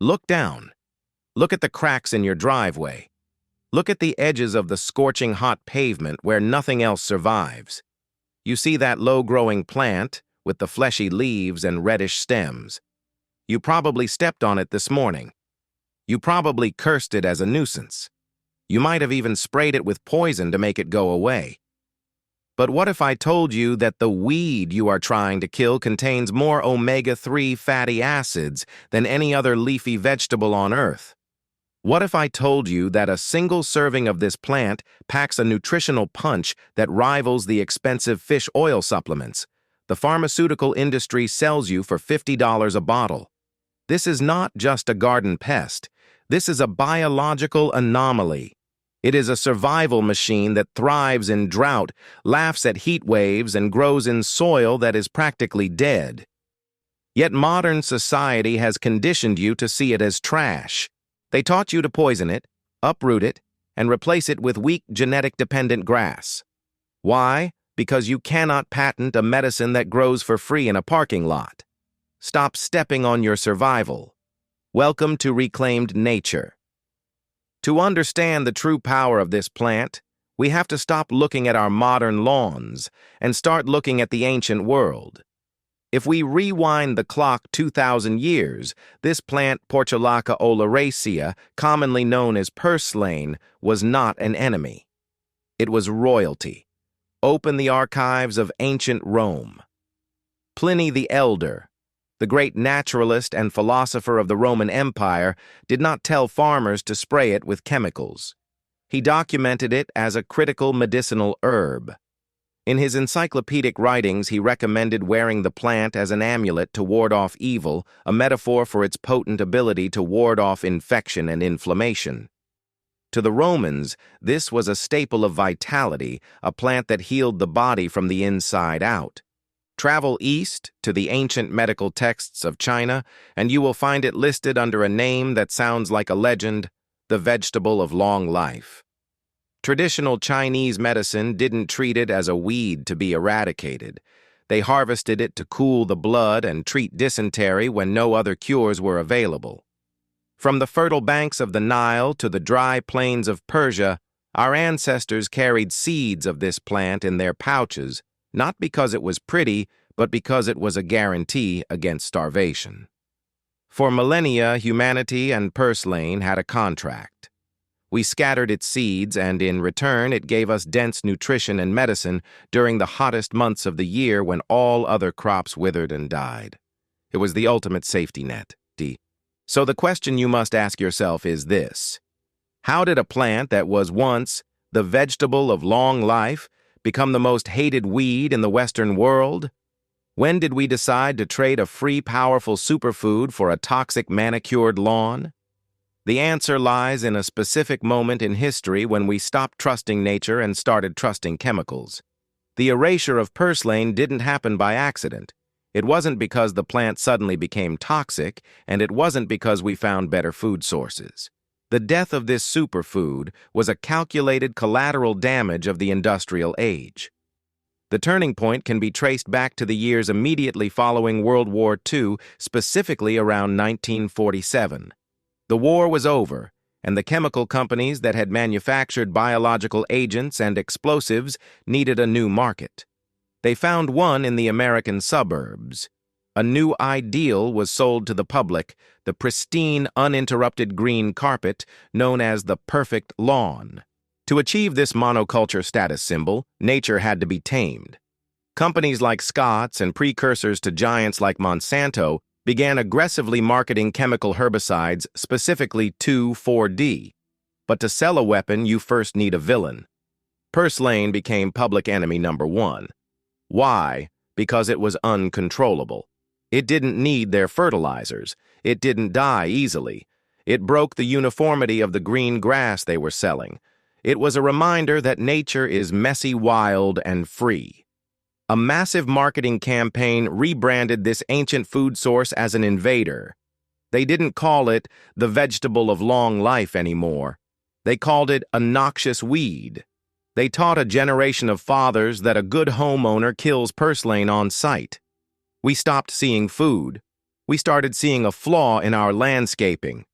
Look down. Look at the cracks in your driveway. Look at the edges of the scorching hot pavement where nothing else survives. You see that low-growing plant with the fleshy leaves and reddish stems. You probably stepped on it this morning. You probably cursed it as a nuisance. You might have even sprayed it with poison to make it go away. But what if I told you that the weed you are trying to kill contains more omega-3 fatty acids than any other leafy vegetable on Earth? What if I told you that a single serving of this plant packs a nutritional punch that rivals the expensive fish oil supplements the pharmaceutical industry sells you for $50 a bottle? This is not just a garden pest. This is a biological anomaly. It is a survival machine that thrives in drought, laughs at heat waves, and grows in soil that is practically dead. Yet modern society has conditioned you to see it as trash. They taught you to poison it, uproot it, and replace it with weak genetic-dependent grass. Why? Because you cannot patent a medicine that grows for free in a parking lot. Stop stepping on your survival. Welcome to reclaimed nature. To understand the true power of this plant, we have to stop looking at our modern lawns and start looking at the ancient world. If we rewind the clock 2,000 years, this plant, Portulaca Oleracea, commonly known as Purslane, was not an enemy. It was royalty. Open the archives of ancient Rome. Pliny the Elder, the great naturalist and philosopher of the Roman Empire, did not tell farmers to spray it with chemicals. He documented it as a critical medicinal herb. In his encyclopedic writings, he recommended wearing the plant as an amulet to ward off evil, a metaphor for its potent ability to ward off infection and inflammation. To the Romans, this was a staple of vitality, a plant that healed the body from the inside out. Travel east to the ancient medical texts of China, and you will find it listed under a name that sounds like a legend, the vegetable of long life. Traditional Chinese medicine didn't treat it as a weed to be eradicated. They harvested it to cool the blood and treat dysentery when no other cures were available. From the fertile banks of the Nile to the dry plains of Persia, our ancestors carried seeds of this plant in their pouches, not because it was pretty, but because it was a guarantee against starvation. For millennia, humanity and Purslane had a contract. We scattered its seeds, and in return it gave us dense nutrition and medicine during the hottest months of the year when all other crops withered and died. It was the ultimate safety net. So the question you must ask yourself is this: how did a plant that was once the vegetable of long life become the most hated weed in the Western world? When did we decide to trade a free, powerful superfood for a toxic, manicured lawn? The answer lies in a specific moment in history when we stopped trusting nature and started trusting chemicals. The erasure of Purslane didn't happen by accident. It wasn't because the plant suddenly became toxic, and it wasn't because we found better food sources. The death of this superfood was a calculated collateral damage of the industrial age. The turning point can be traced back to the years immediately following World War II, specifically around 1947. The war was over, and the chemical companies that had manufactured biological agents and explosives needed a new market. They found one in the American suburbs. A new ideal was sold to the public, the pristine, uninterrupted green carpet known as the perfect lawn. To achieve this monoculture status symbol, nature had to be tamed. Companies like Scott's and precursors to giants like Monsanto began aggressively marketing chemical herbicides, specifically 2,4-D. But to sell a weapon, you first need a villain. Purslane became public enemy number one. Why? Because it was uncontrollable. It didn't need their fertilizers. It didn't die easily. It broke the uniformity of the green grass they were selling. It was a reminder that nature is messy, wild, and free. A massive marketing campaign rebranded this ancient food source as an invader. They didn't call it the vegetable of long life anymore. They called it a noxious weed. They taught a generation of fathers that a good homeowner kills Purslane on sight. We stopped seeing food. We started seeing a flaw in our landscaping.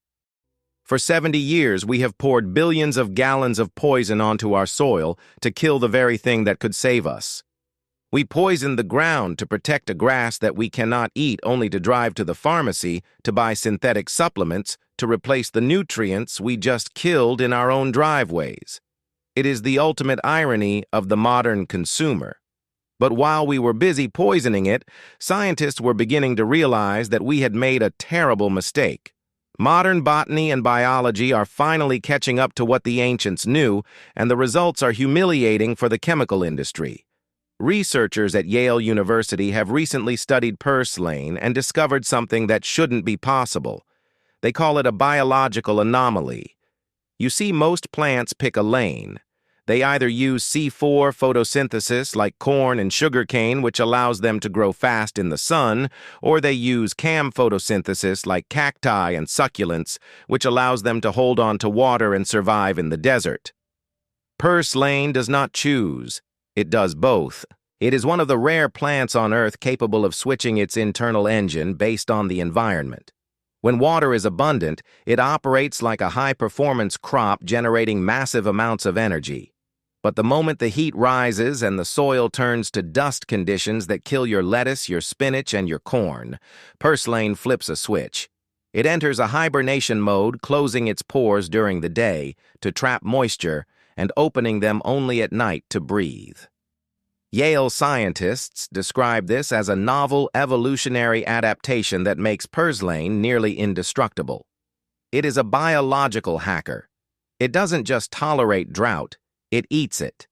For 70 years, we have poured billions of gallons of poison onto our soil to kill the very thing that could save us. We poisoned the ground to protect a grass that we cannot eat, only to drive to the pharmacy to buy synthetic supplements to replace the nutrients we just killed in our own driveways. It is the ultimate irony of the modern consumer. But while we were busy poisoning it, scientists were beginning to realize that we had made a terrible mistake. Modern botany and biology are finally catching up to what the ancients knew, and the results are humiliating for the chemical industry. Researchers at Yale University have recently studied Purslane and discovered something that shouldn't be possible. They call it a biological anomaly. You see, most plants pick a lane. They either use C4 photosynthesis like corn and sugarcane, which allows them to grow fast in the sun, or they use CAM photosynthesis like cacti and succulents, which allows them to hold on to water and survive in the desert. Purslane does not choose. It does both. It is one of the rare plants on Earth capable of switching its internal engine based on the environment. When water is abundant, it operates like a high-performance crop generating massive amounts of energy. But the moment the heat rises and the soil turns to dust conditions that kill your lettuce, your spinach, and your corn, Purslane flips a switch. It enters a hibernation mode, closing its pores during the day to trap moisture and opening them only at night to breathe. Yale scientists describe this as a novel evolutionary adaptation that makes Purslane nearly indestructible. It is a biological hacker. It doesn't just tolerate drought, it eats it.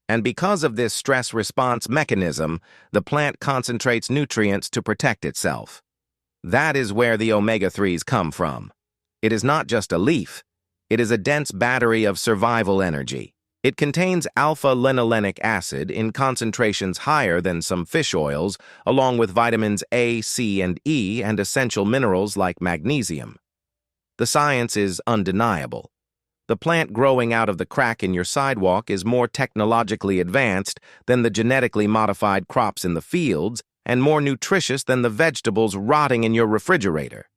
And because of this stress response mechanism, the plant concentrates nutrients to protect itself. That is where the omega-3s come from. It is not just a leaf. It is a dense battery of survival energy. It contains alpha-linolenic acid in concentrations higher than some fish oils, along with vitamins A, C, and E, and essential minerals like magnesium. The science is undeniable. The plant growing out of the crack in your sidewalk is more technologically advanced than the genetically modified crops in the fields, and more nutritious than the vegetables rotting in your refrigerator.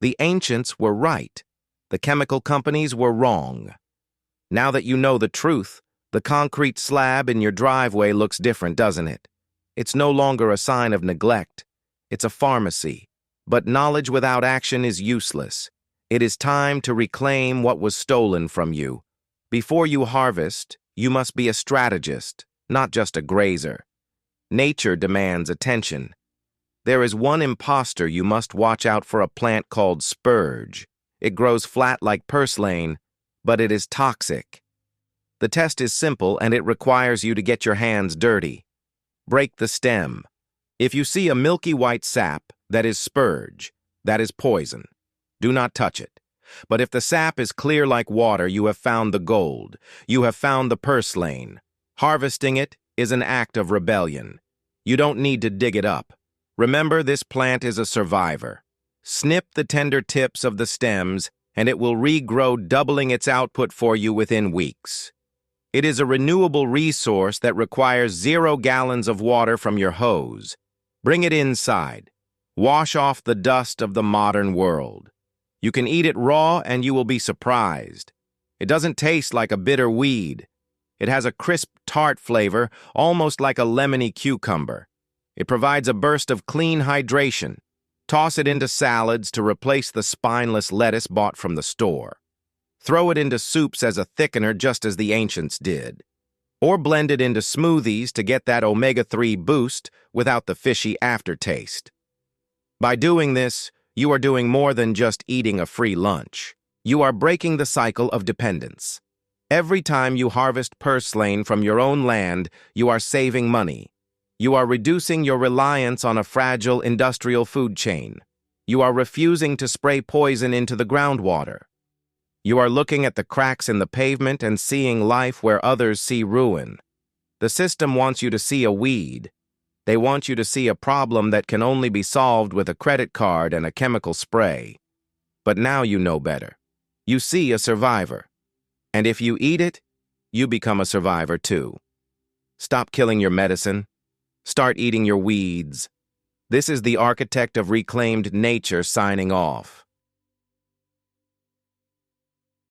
The ancients were right. The chemical companies were wrong. Now that you know the truth, the concrete slab in your driveway looks different, doesn't it? It's no longer a sign of neglect. It's a pharmacy. But knowledge without action is useless. It is time to reclaim what was stolen from you. Before you harvest, you must be a strategist, not just a grazer. Nature demands attention. There is one imposter you must watch out for: a plant called spurge. It grows flat like Purslane, but it is toxic. The test is simple, and it requires you to get your hands dirty. Break the stem. If you see a milky white sap, that is spurge. That is poison. Do not touch it. But if the sap is clear like water, you have found the gold. You have found the Purslane. Harvesting it is an act of rebellion. You don't need to dig it up. Remember, this plant is a survivor. Snip the tender tips of the stems, and it will regrow, doubling its output for you within weeks. It is a renewable resource that requires 0 gallons of water from your hose. Bring it inside. Wash off the dust of the modern world. You can eat it raw and you will be surprised. It doesn't taste like a bitter weed. It has a crisp, tart flavor, almost like a lemony cucumber. It provides a burst of clean hydration. Toss it into salads to replace the spineless lettuce bought from the store. Throw it into soups as a thickener, just as the ancients did. Or blend it into smoothies to get that omega-3 boost without the fishy aftertaste. By doing this, you are doing more than just eating a free lunch. You are breaking the cycle of dependence. Every time you harvest Purslane from your own land, you are saving money. You are reducing your reliance on a fragile industrial food chain. You are refusing to spray poison into the groundwater. You are looking at the cracks in the pavement and seeing life where others see ruin. The system wants you to see a weed. They want you to see a problem that can only be solved with a credit card and a chemical spray. But now you know better. You see a survivor. And if you eat it, you become a survivor too. Stop killing your medicine. Start eating your weeds. This is the architect of reclaimed nature signing off.